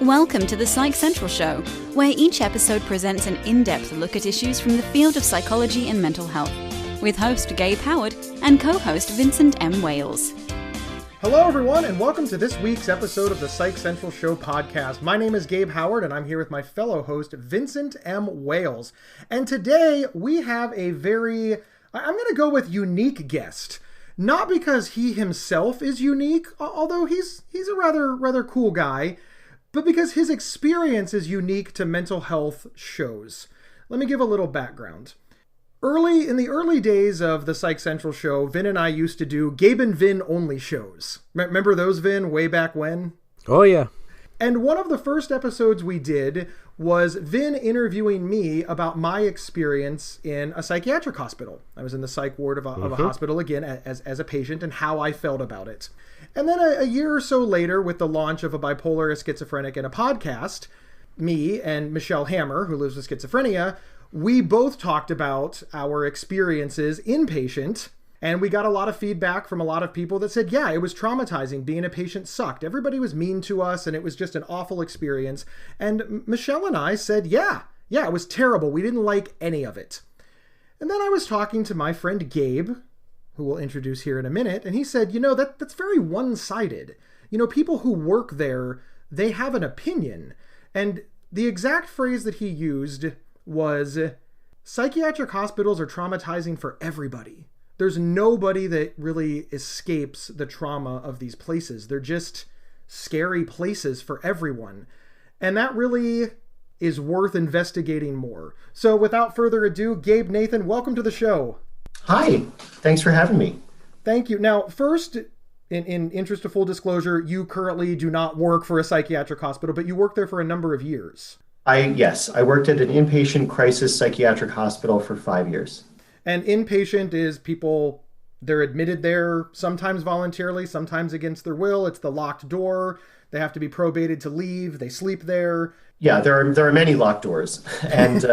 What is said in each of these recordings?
Welcome to the Psych Central Show, where each episode presents an in-depth look at issues from the field of psychology and mental health, with host Gabe Howard and co-host Vincent M. Wales. Hello, everyone, and welcome to this week's episode of the Psych Central Show podcast. My name is Gabe Howard, and I'm here with my fellow host, Vincent M. Wales. And today, we have a very, I'm going to go with unique guest. Not because he himself is unique, although he's a rather cool guy, but because his experience is unique to mental health shows. Let me give a little background. In the early days of the Psych Central Show, Vin and I used to do Gabe and Vin only shows. Remember those, Vin, way back when? Oh, yeah. And one of the first episodes we did was Vin interviewing me about my experience in a psychiatric hospital. I was in the psych ward of a hospital again as a patient and how I felt about it. And then a year or so later, with the launch of A Bipolar, a Schizophrenic, and a Podcast, me and Michelle Hammer, who lives with schizophrenia, we both talked about our experiences inpatient, and we got a lot of feedback from a lot of people that said, yeah, it was traumatizing. Being a patient sucked. Everybody was mean to us, and it was just an awful experience. And Michelle and I said, yeah, it was terrible. We didn't like any of it. And then I was talking to my friend Gabe, who we'll introduce here in a minute, and he said, that's very one-sided. People who work there, they have an opinion. And the exact phrase that he used was, psychiatric hospitals are traumatizing for everybody. There's nobody that really escapes the trauma of these places. They're just scary places for everyone. And that really is worth investigating more. So without further ado, Gabe, Nathan, welcome to the show. Hi, thanks for having me. Thank you. Now, first, in interest of full disclosure, you currently do not work for a psychiatric hospital, but you worked there for a number of years. Yes, I worked at an inpatient crisis psychiatric hospital for 5 years. And inpatient is people, they're admitted there, sometimes voluntarily, sometimes against their will. It's the locked door. They have to be probated to leave. They sleep there. Yeah, there are many locked doors. And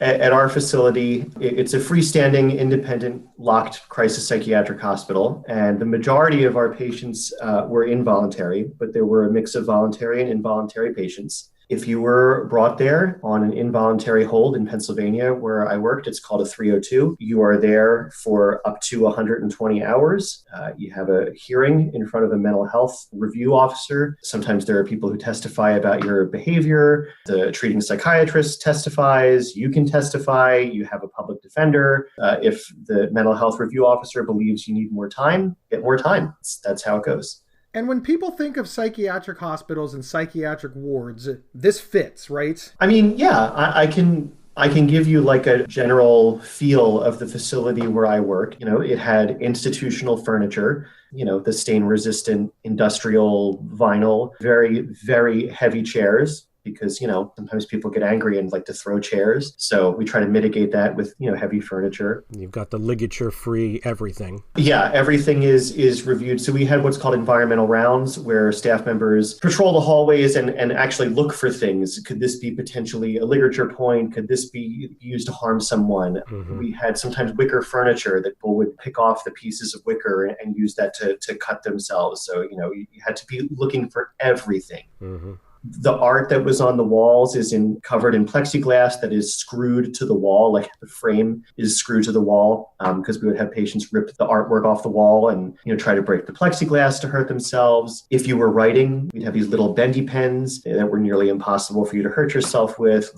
at our facility, it's a freestanding, independent, locked crisis psychiatric hospital. And the majority of our patients were involuntary, but there were a mix of voluntary and involuntary patients. If you were brought there on an involuntary hold in Pennsylvania, where I worked, it's called a 302. You are there for up to 120 hours. You have a hearing in front of a mental health review officer. Sometimes there are people who testify about your behavior. The treating psychiatrist testifies. You can testify. You have a public defender. If the mental health review officer believes you need more time, get more time. That's how it goes. And when people think of psychiatric hospitals and psychiatric wards, this fits, right? I mean, yeah, I can give you like a general feel of the facility where I work. It had institutional furniture, the stain-resistant industrial vinyl, very, very heavy chairs, because, sometimes people get angry and like to throw chairs. So we try to mitigate that with, heavy furniture. You've got the ligature-free everything. Yeah, everything is reviewed. So we had what's called environmental rounds, where staff members patrol the hallways and actually look for things. Could this be potentially a ligature point? Could this be used to harm someone? Mm-hmm. We had sometimes wicker furniture that people would pick off the pieces of wicker and use that to cut themselves. So, you had to be looking for everything. Mm-hmm. The art that was on the walls is covered in plexiglass that is screwed to the wall, like the frame is screwed to the wall, because we would have patients rip the artwork off the wall and try to break the plexiglass to hurt themselves. If you were writing, we'd have these little bendy pens that were nearly impossible for you to hurt yourself with,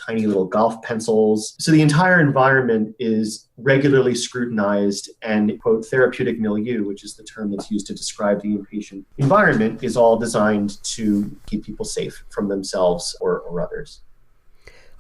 tiny little golf pencils. So the entire environment is regularly scrutinized, and, quote, therapeutic milieu, which is the term that's used to describe the inpatient environment, is all designed to keep people safe from themselves or others.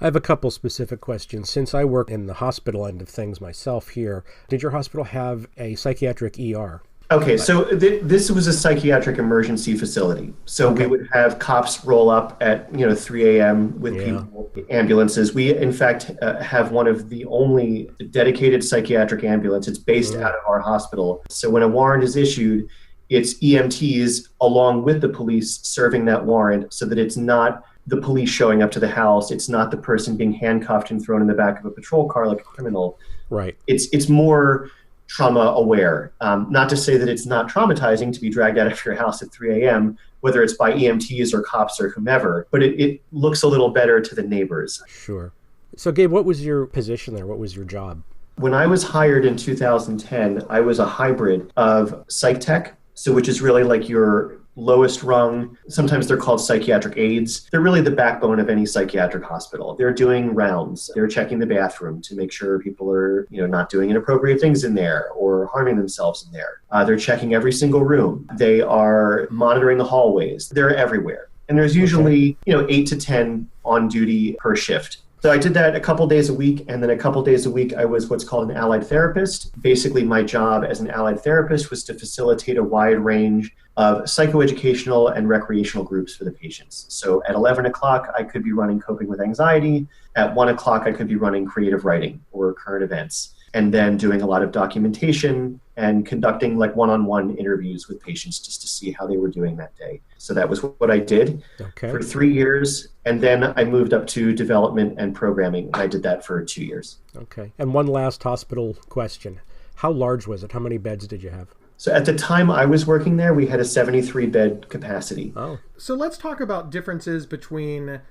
I have a couple specific questions. Since I work in the hospital end of things myself here, did your hospital have a psychiatric ER? Okay, so this was a psychiatric emergency facility. So we would have cops roll up at 3 a.m. with people, ambulances. We, in fact, have one of the only dedicated psychiatric ambulance. It's based out of our hospital. So when a warrant is issued, it's EMTs along with the police serving that warrant, so that it's not the police showing up to the house. It's not the person being handcuffed and thrown in the back of a patrol car like a criminal. Right. It's more trauma aware. Not to say that it's not traumatizing to be dragged out of your house at 3 a.m., whether it's by EMTs or cops or whomever, but it looks a little better to the neighbors. Sure. So Gabe, what was your position there? What was your job? When I was hired in 2010, I was a hybrid of psych tech, so which is really like your lowest rung. Sometimes they're called psychiatric aides. They're really the backbone of any psychiatric hospital. They're doing rounds. They're checking the bathroom to make sure people are, not doing inappropriate things in there or harming themselves in there. They're checking every single room. They are monitoring the hallways. They're everywhere. And there's usually, 8 to 10 on duty per shift. So I did that a couple days a week, and then a couple days a week I was what's called an allied therapist. Basically, my job as an allied therapist was to facilitate a wide range of psychoeducational and recreational groups for the patients. So at 11 o'clock, I could be running coping with anxiety. At 1 o'clock, I could be running creative writing or current events, and then doing a lot of documentation and conducting like one-on-one interviews with patients just to see how they were doing that day. So that was what I did for 3 years. And then I moved up to development and programming. And I did that for 2 years. Okay. And one last hospital question. How large was it? How many beds did you have? So at the time I was working there, we had a 73-bed capacity. Oh. So let's talk about differences between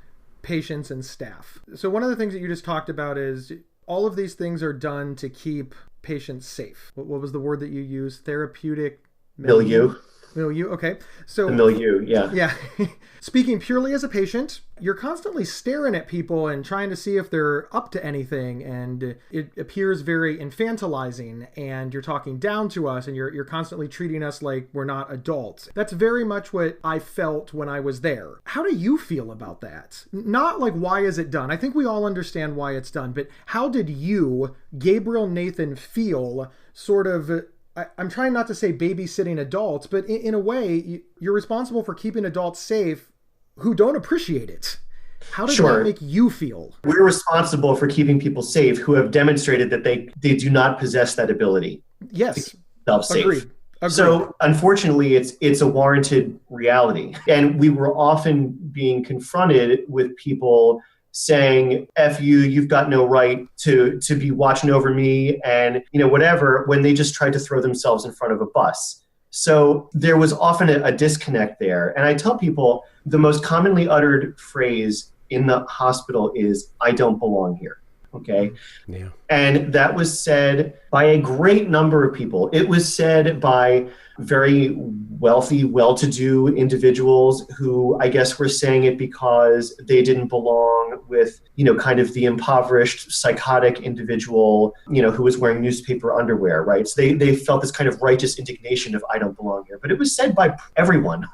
patients and staff. So one of the things that you just talked about is all of these things are done to keep patients safe. What was the word that you used? Therapeutic milieu. Milieu, okay. So the milieu, yeah. Yeah. Speaking purely as a patient, you're constantly staring at people and trying to see if they're up to anything, and it appears very infantilizing, and you're talking down to us, and you're constantly treating us like we're not adults. That's very much what I felt when I was there. How do you feel about that? Not like why is it done? I think we all understand why it's done, but how did you, Gabriel Nathan, feel sort of... I'm trying not to say babysitting adults, but in a way, you're responsible for keeping adults safe who don't appreciate it. How does that make you feel? We're responsible for keeping people safe who have demonstrated that they do not possess that ability. Yes. Self-safe. Agreed. So unfortunately, it's a warranted reality. And we were often being confronted with people saying, F you, you've got no right to be watching over me and, whatever, when they just tried to throw themselves in front of a bus. So there was often a disconnect there. And I tell people the most commonly uttered phrase in the hospital is, I don't belong here. Okay. Yeah. And that was said by a great number of people. It was said by very wealthy, well-to-do individuals who I guess were saying it because they didn't belong with, kind of the impoverished, psychotic individual, who was wearing newspaper underwear, right? So they felt this kind of righteous indignation of I don't belong here. But it was said by everyone,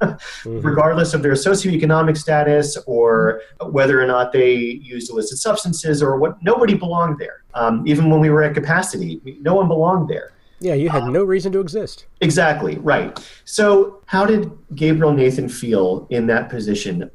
regardless of their socioeconomic status or whether or not they used illicit substances or what. Nobody belonged there. Even when we were at capacity, no one belonged there. Yeah, you had no reason to exist. Exactly, right. So how did Gabriel Nathan feel in that position?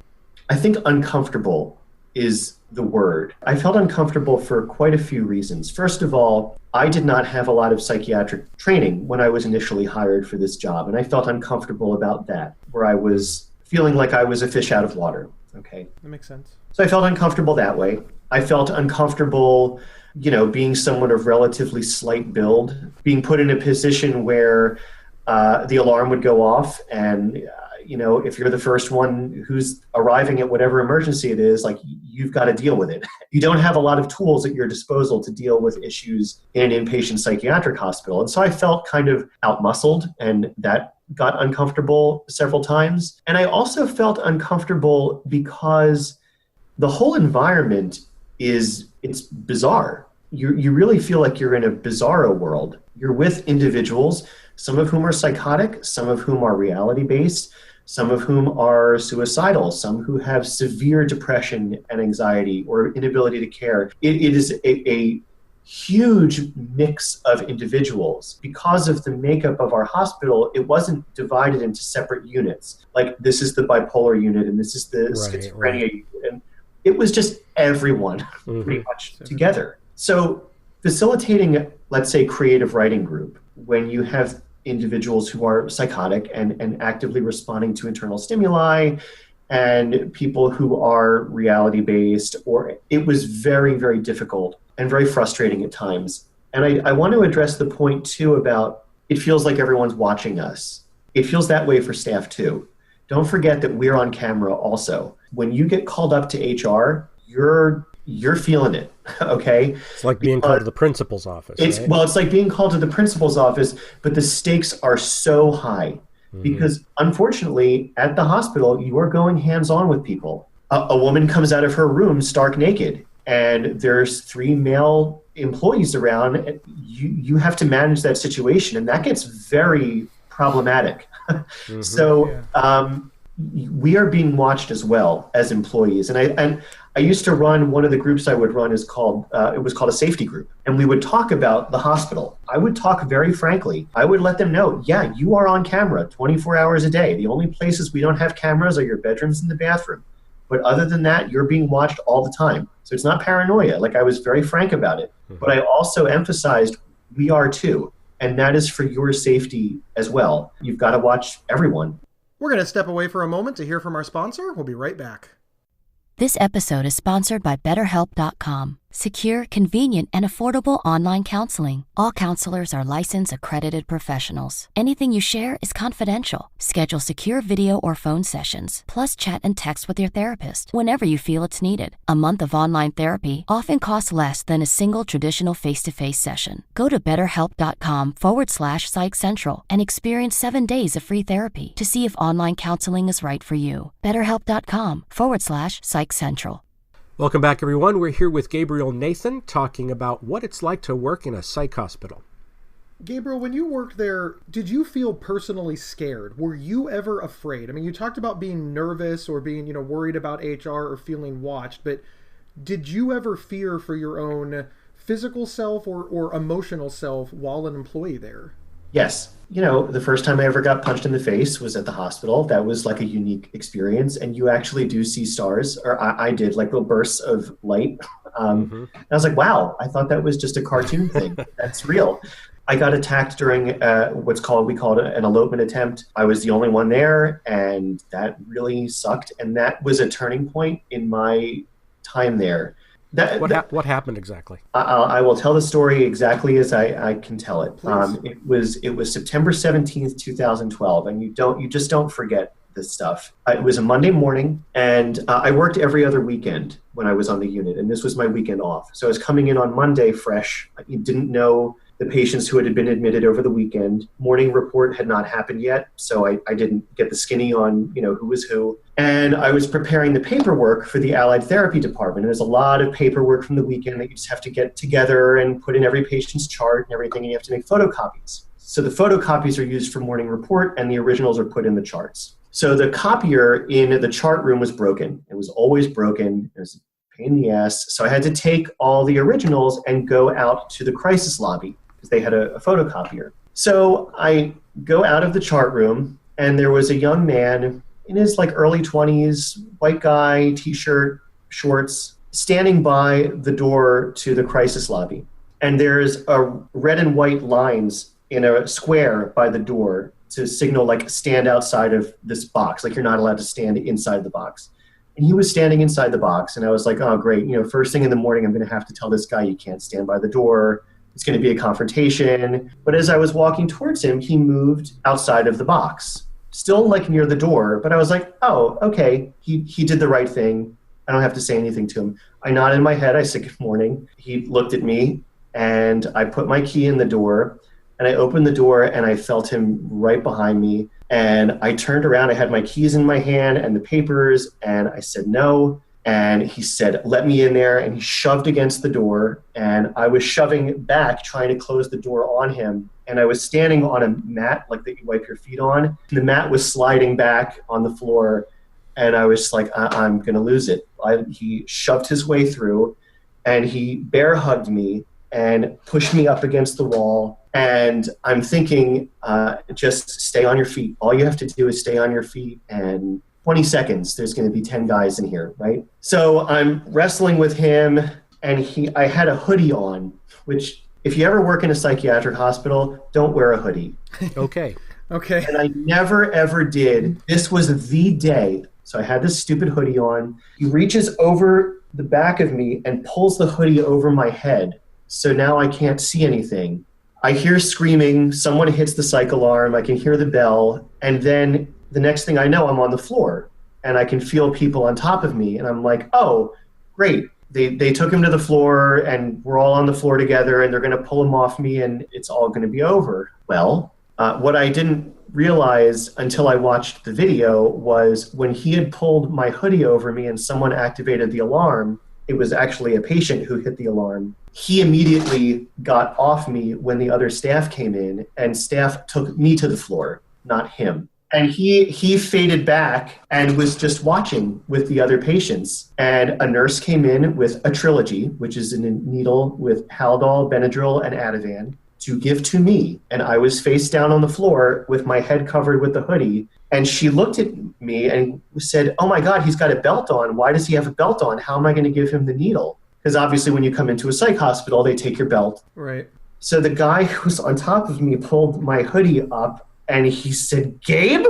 I think uncomfortable is the word. I felt uncomfortable for quite a few reasons. First of all, I did not have a lot of psychiatric training when I was initially hired for this job, and I felt uncomfortable about that, where I was feeling like I was a fish out of water. Okay. That makes sense. So I felt uncomfortable that way. I felt uncomfortable being someone of relatively slight build, being put in a position where the alarm would go off and, if you're the first one who's arriving at whatever emergency it is, like you've got to deal with it. You don't have a lot of tools at your disposal to deal with issues in an inpatient psychiatric hospital. And so I felt kind of outmuscled, and that got uncomfortable several times. And I also felt uncomfortable because the whole environment it's bizarre. You really feel like you're in a bizarro world. You're with individuals, some of whom are psychotic, some of whom are reality-based, some of whom are suicidal, some who have severe depression and anxiety or inability to care. It is a huge mix of individuals. Because of the makeup of our hospital, it wasn't divided into separate units. Like this is the bipolar unit and this is the schizophrenia unit. And it was just everyone pretty much together. So facilitating, let's say, creative writing group, when you have individuals who are psychotic and actively responding to internal stimuli and people who are reality-based, or it was very, very difficult and very frustrating at times. And I want to address the point too about it feels like everyone's watching us. It feels that way for staff too. Don't forget that we're on camera also. When you get called up to HR, you're feeling it, okay? It's like being called to the principal's office. Right? Well, it's like being called to the principal's office, but the stakes are so high because unfortunately at the hospital, you are going hands-on with people. A woman comes out of her room stark naked and there's 3 male employees around. You have to manage that situation, and that gets very problematic. So we are being watched as well as employees. And I used to run, one of the groups I would run it was called a safety group. And we would talk about the hospital. I would talk very frankly. I would let them know, yeah, you are on camera 24 hours a day. The only places we don't have cameras are your bedrooms and the bathroom. But other than that, you're being watched all the time. So it's not paranoia. Like, I was very frank about it. But I also emphasized we are too. And that is for your safety as well. You've got to watch everyone. We're going to step away for a moment to hear from our sponsor. We'll be right back. This episode is sponsored by BetterHelp.com. Secure, convenient, and affordable online counseling. All counselors are licensed, accredited professionals. Anything you share is confidential. Schedule secure video or phone sessions, plus chat and text with your therapist whenever you feel it's needed. A month of online therapy often costs less than a single traditional face-to-face session. Go to BetterHelp.com/Psych Central and experience 7 days of free therapy to see if online counseling is right for you. BetterHelp.com/Psych Central. Welcome back, everyone. We're here with Gabriel Nathan talking about what it's like to work in a psych hospital. Gabriel, when you worked there, did you feel personally scared? Were you ever afraid? I mean, you talked about being nervous or being, worried about HR or feeling watched, but did you ever fear for your own physical self or emotional self while an employee there? Yes. The first time I ever got punched in the face was at the hospital. That was like a unique experience. And you actually do see stars, or I did, like little bursts of light. And I was like, wow, I thought that was just a cartoon thing. That's real. I got attacked during we call it an elopement attempt. I was the only one there, and that really sucked. And that was a turning point in my time there. What happened exactly? I will tell the story exactly as I can tell it. It was September 17th, 2012, and you just don't forget this stuff. It was a Monday morning, and I worked every other weekend when I was on the unit, and this was my weekend off. So I was coming in on Monday fresh. I didn't know the patients who had been admitted over the weekend. Morning report had not happened yet, so I didn't get the skinny on who was who. And I was preparing the paperwork for the Allied Therapy Department. And there's a lot of paperwork from the weekend that you just have to get together and put in every patient's chart and everything, and you have to make photocopies. So the photocopies are used for morning report, and the originals are put in the charts. So the copier in the chart room was broken. It was always broken. It was a pain in the ass. So I had to take all the originals and go out to the crisis lobby because they had a photocopier. So I go out of the chart room, and there was a young man in his early 20s, white guy, t-shirt, shorts, standing by the door to the crisis lobby. And there's a red and white lines in a square by the door to signal stand outside of this box, you're not allowed to stand inside the box. And he was standing inside the box, and I was like, oh, great. First thing in the morning, I'm going to have to tell this guy you can't stand by the door. It's going to be a confrontation. But as I was walking towards him, he moved outside of the box, still near the door. But I was like, oh, okay, he did the right thing. I don't have to say anything to him. I nodded my head. I said, good morning. He looked at me, and I put my key in the door, and I opened the door, and I felt him right behind me. And I turned around. I had my keys in my hand and the papers, and I said no. And he said, let me in there. And he shoved against the door, and I was shoving back, trying to close the door on him. And I was standing on a mat, that you wipe your feet on. And the mat was sliding back on the floor, and I was like, I'm going to lose it. He shoved his way through, and he bear hugged me and pushed me up against the wall. And I'm thinking, just stay on your feet. All you have to do is stay on your feet, and 20 seconds, there's going to be 10 guys in here, right? So I'm wrestling with him, and I had a hoodie on, which if you ever work in a psychiatric hospital, don't wear a hoodie. Okay. Okay. And I never, ever did. This was the day. So I had this stupid hoodie on. He reaches over the back of me and pulls the hoodie over my head. So now I can't see anything. I hear screaming, someone hits the psych alarm, I can hear the bell, and then the next thing I know, I'm on the floor, and I can feel people on top of me, and I'm like, oh, great. They took him to the floor, and we're all on the floor together, and they're going to pull him off me, and it's all going to be over. Well, what I didn't realize until I watched the video was when he had pulled my hoodie over me and someone activated the alarm, it was actually a patient who hit the alarm. He immediately got off me when the other staff came in, and staff took me to the floor, not him. And he faded back and was just watching with the other patients. And a nurse came in with a Trilogy, which is a needle with Haldol, Benadryl, and Ativan, to give to me. And I was face down on the floor with my head covered with the hoodie. And she looked at me and said, oh my God, he's got a belt on. Why does he have a belt on? How am I going to give him the needle? Because obviously when you come into a psych hospital, they take your belt. Right. So the guy who was on top of me pulled my hoodie up and he said, Gabe?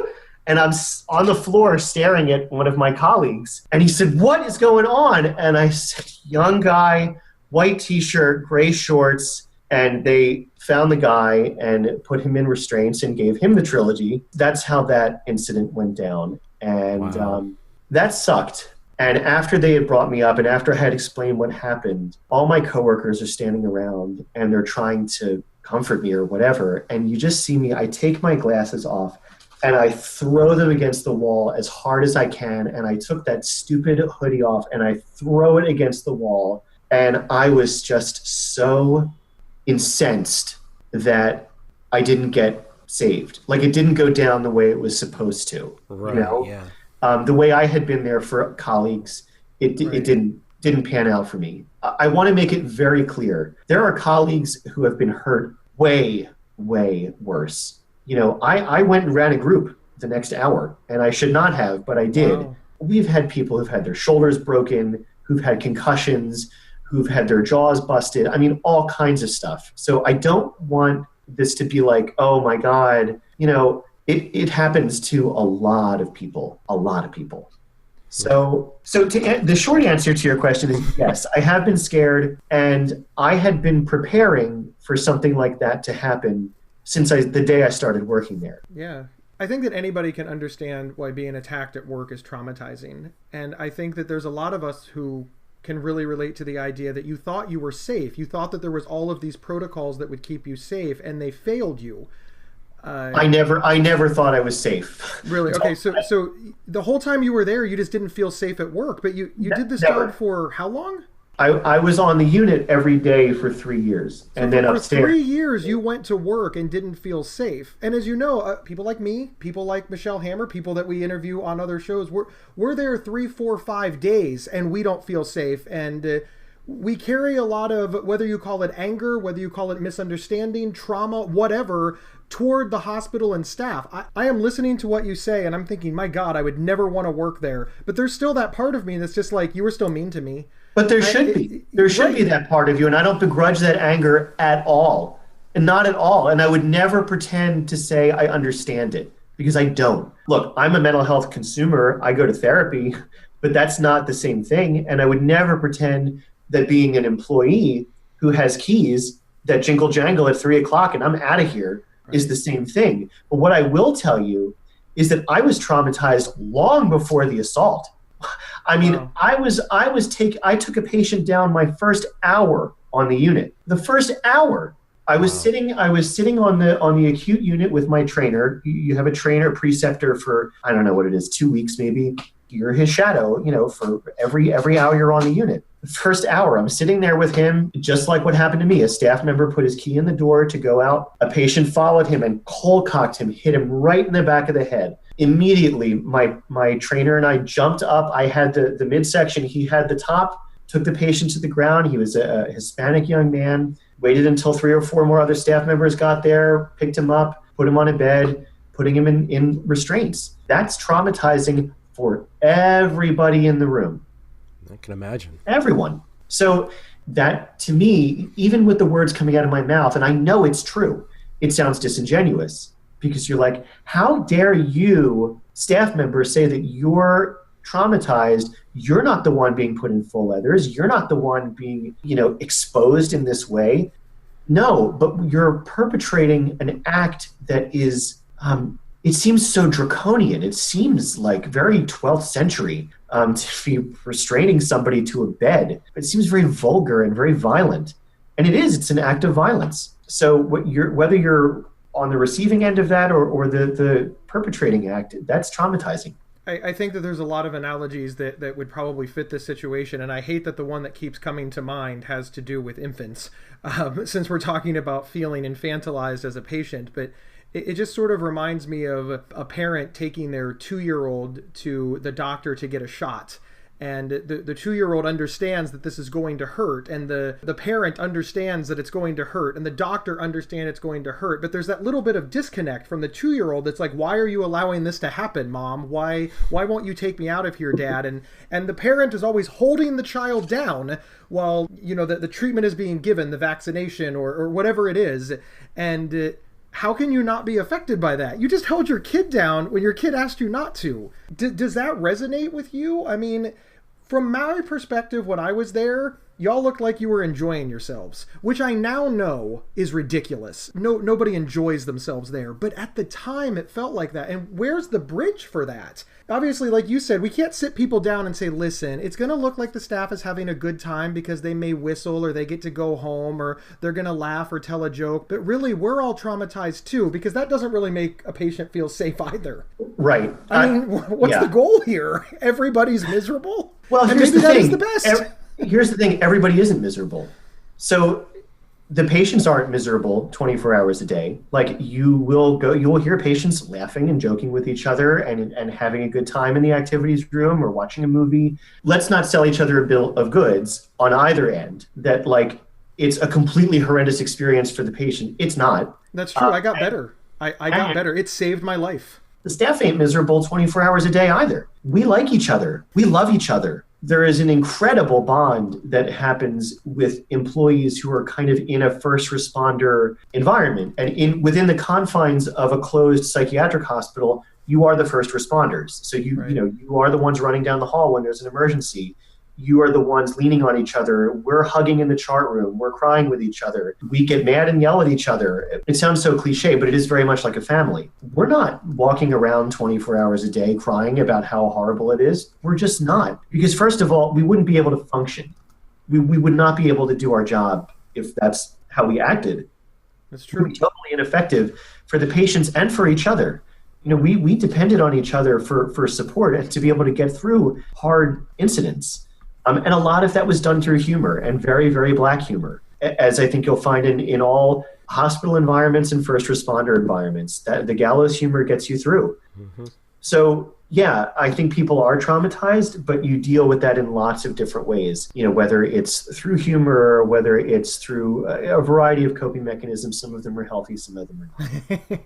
And I'm on the floor staring at one of my colleagues. And he said, what is going on? And I said, young guy, white t-shirt, gray shorts. And they found the guy and put him in restraints and gave him the Trilogy. That's how that incident went down. And that sucked. And after they had brought me up and after I had explained what happened, all my coworkers are standing around and they're trying to comfort me or whatever. And you just see me, I take my glasses off and I throw them against the wall as hard as I can. And I took that stupid hoodie off and I throw it against the wall. And I was just so incensed that I didn't get saved. Like it didn't go down the way it was supposed to. Right, you know? Yeah. The way I had been there for colleagues, it didn't pan out for me. I want to make it very clear. There are colleagues who have been hurt way, way worse. You know, I went and ran a group the next hour, and I should not have, but I did. Wow. We've had people who've had their shoulders broken, who've had concussions, who've had their jaws busted. I mean, all kinds of stuff. So I don't want this to be like, oh my God, you know, it happens to a lot of people. So the short answer to your question is yes, I have been scared, and I had been preparing for something like that to happen since the day I started working there. Yeah. I think that anybody can understand why being attacked at work is traumatizing. And I think that there's a lot of us who can really relate to the idea that you thought you were safe. You thought that there was all of these protocols that would keep you safe, and they failed you. I never thought I was safe. Really? Okay, so the whole time you were there, you just didn't feel safe at work, but you did this job for how long? I was on the unit every day for 3 years. So and then upstairs. For 3 years, you went to work and didn't feel safe. And as you know, people like me, people like Michelle Hammer, people that we interview on other shows, we're there 3, 4, 5 days, and we don't feel safe. And we carry a lot of, whether you call it anger, whether you call it misunderstanding, trauma, whatever, toward the hospital and staff. I am listening to what you say, and I'm thinking, my God, I would never want to work there. But there's still that part of me that's just like, you were still mean to me. But there should be. There should be that part of you, and I don't begrudge that anger at all. And not at all. And I would never pretend to say I understand it, because I don't. Look, I'm a mental health consumer. I go to therapy, but that's not the same thing. And I would never pretend that being an employee who has keys that jingle jangle at 3 o'clock and I'm out of here is the same thing. But what I will tell you is that I was traumatized long before the assault. I mean, wow. I took a patient down my first hour on the unit. The first hour. I was sitting on the acute unit with my trainer. You have a trainer preceptor for, I don't know what it is, 2 weeks maybe. You're his shadow, you know, for every hour you're on the unit. The first hour, I'm sitting there with him, just like what happened to me. A staff member put his key in the door to go out. A patient followed him and cold-cocked him, hit him right in the back of the head. Immediately, my trainer and I jumped up. I had the midsection. He had the top, took the patient to the ground. He was a Hispanic young man, waited until 3 or 4 more other staff members got there, picked him up, put him on a bed, putting him in restraints. That's traumatizing for everybody in the room. I can imagine. Everyone. So that, to me, even with the words coming out of my mouth, and I know it's true, it sounds disingenuous, because you're like, how dare you, staff members, say that you're traumatized. You're not the one being put in full leathers. You're not the one being, exposed in this way. No, but you're perpetrating an act that is, it seems so draconian. It seems like very 12th century to be restraining somebody to a bed. It seems very vulgar and very violent. And it's an act of violence. So whether you're on the receiving end of that or the perpetrating act, that's traumatizing. I think that there's a lot of analogies that would probably fit this situation, and I hate that the one that keeps coming to mind has to do with infants, since we're talking about feeling infantilized as a patient. But it just sort of reminds me of a parent taking their 2-year-old to the doctor to get a shot. And the 2-year-old understands that this is going to hurt, and the parent understands that it's going to hurt, and the doctor understands it's going to hurt. But there's that little bit of disconnect from the 2-year-old that's like, why are you allowing this to happen, Mom? Why won't you take me out of here, Dad? And the parent is always holding the child down while, the treatment is being given, the vaccination or whatever it is. And how can you not be affected by that? You just held your kid down when your kid asked you not to. Does that resonate with you? I mean, from my perspective, when I was there, y'all looked like you were enjoying yourselves, which I now know is ridiculous. Nobody enjoys themselves there, but at the time it felt like that. And where's the bridge for that? Obviously, like you said, we can't sit people down and say, listen, it's going to look like the staff is having a good time because they may whistle or they get to go home or they're going to laugh or tell a joke. But really, we're all traumatized too, because that doesn't really make a patient feel safe either. Right. I mean, what's the goal here? Everybody's miserable? Well, and here's maybe the that thing. is the best. Here's the thing. Everybody isn't miserable. So the patients aren't miserable 24 hours a day. Like you will hear patients laughing and joking with each other and having a good time in the activities room or watching a movie. Let's not sell each other a bill of goods on either end that like it's a completely horrendous experience for the patient. It's not. That's true. I got better. I got better. It saved my life. The staff ain't miserable 24 hours a day either. We like each other. We love each other. There is an incredible bond that happens with employees who are kind of in a first responder environment. And within the confines of a closed psychiatric hospital, you are the first responders. So you are the ones running down the hall when there's an emergency. You are the ones leaning on each other. We're hugging in the chart room. We're crying with each other. We get mad and yell at each other. It sounds so cliche, but it is very much like a family. We're not walking around 24 hours a day crying about how horrible it is. We're just not. Because first of all, we wouldn't be able to function. We would not be able to do our job if that's how we acted. That's true. We'd be totally ineffective for the patients and for each other. We depended on each other for support and to be able to get through hard incidents. And a lot of that was done through humor and very, very Black humor, as I think you'll find in all hospital environments and first responder environments. That the gallows humor gets you through. Mm-hmm. So, yeah, I think people are traumatized, but you deal with that in lots of different ways, whether it's through humor or whether it's through a variety of coping mechanisms. Some of them are healthy, some of them are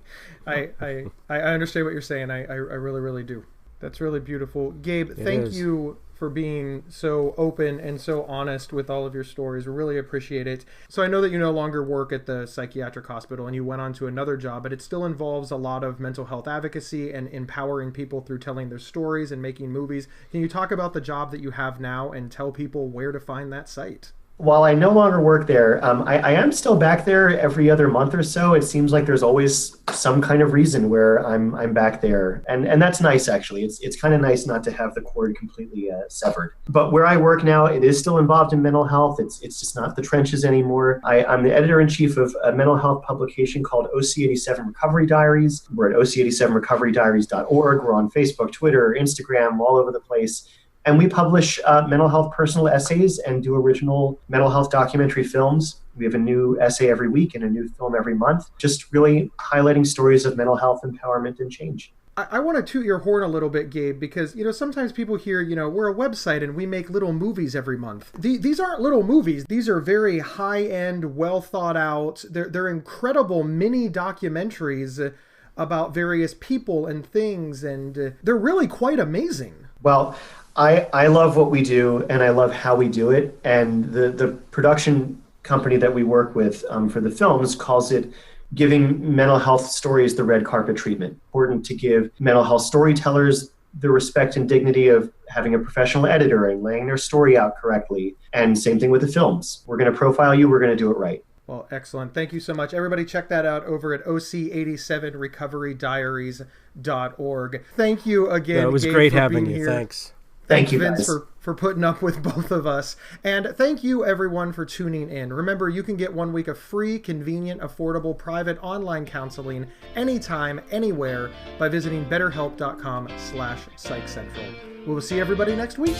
not. I understand what you're saying. I really, really do. That's really beautiful. Gabe, thank you for being so open and so honest with all of your stories. We really appreciate it. So I know that you no longer work at the psychiatric hospital and you went on to another job, but it still involves a lot of mental health advocacy and empowering people through telling their stories and making movies. Can you talk about the job that you have now and tell people where to find that site? While I no longer work there, I am still back there every other month or so. It seems like there's always some kind of reason where I'm back there. And that's nice, actually. It's kind of nice not to have the cord completely severed. But where I work now, it is still involved in mental health. It's just not the trenches anymore. I'm the editor-in-chief of a mental health publication called OC87 Recovery Diaries. We're at oc87recoverydiaries.org. We're on Facebook, Twitter, Instagram, all over the place. And we publish mental health personal essays and do original mental health documentary films. We have a new essay every week and a new film every month, just really highlighting stories of mental health empowerment and change. I want to toot your horn a little bit, Gabe, because, sometimes people hear, we're a website and we make little movies every month. These aren't little movies. These are very high-end, well thought out. They're incredible mini documentaries about various people and things, and they're really quite amazing. Well, I love what we do, and I love how we do it. And the production company that we work with for the films calls it giving mental health stories the red carpet treatment. Important to give mental health storytellers the respect and dignity of having a professional editor and laying their story out correctly. And same thing with the films. We're going to profile you. We're going to do it right. Well, excellent. Thank you so much. Everybody check that out over at oc87recoverydiaries.org. Thank you again, It was Gabe, great for having being you. here. Thanks. Thank you, Vince, guys. for putting up with both of us. And thank you, everyone, for tuning in. Remember, you can get 1 week of free, convenient, affordable, private online counseling anytime, anywhere by visiting betterhelp.com/psychcentral. We will see everybody next week.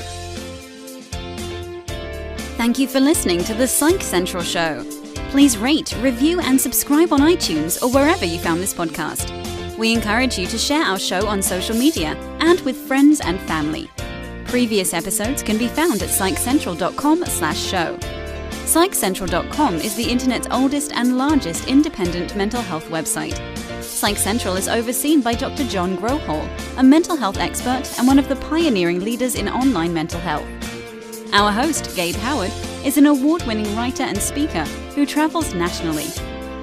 Thank you for listening to the Psych Central Show. Please rate, review, and subscribe on iTunes or wherever you found this podcast. We encourage you to share our show on social media and with friends and family. Previous episodes can be found at psychcentral.com/show. Psychcentral.com is the internet's oldest and largest independent mental health website. Psych Central is overseen by Dr. John Grohol, a mental health expert and one of the pioneering leaders in online mental health. Our host, Gabe Howard, is an award-winning writer and speaker who travels nationally.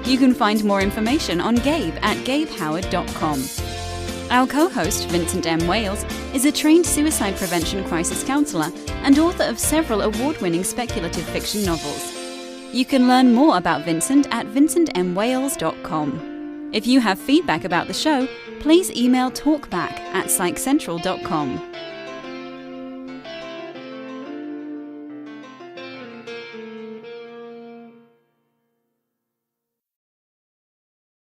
You can find more information on Gabe at gabehoward.com. Our co-host, Vincent M. Wales, is a trained suicide prevention crisis counselor and author of several award-winning speculative fiction novels. You can learn more about Vincent at vincentmwales.com. If you have feedback about the show, please email talkback@psychcentral.com.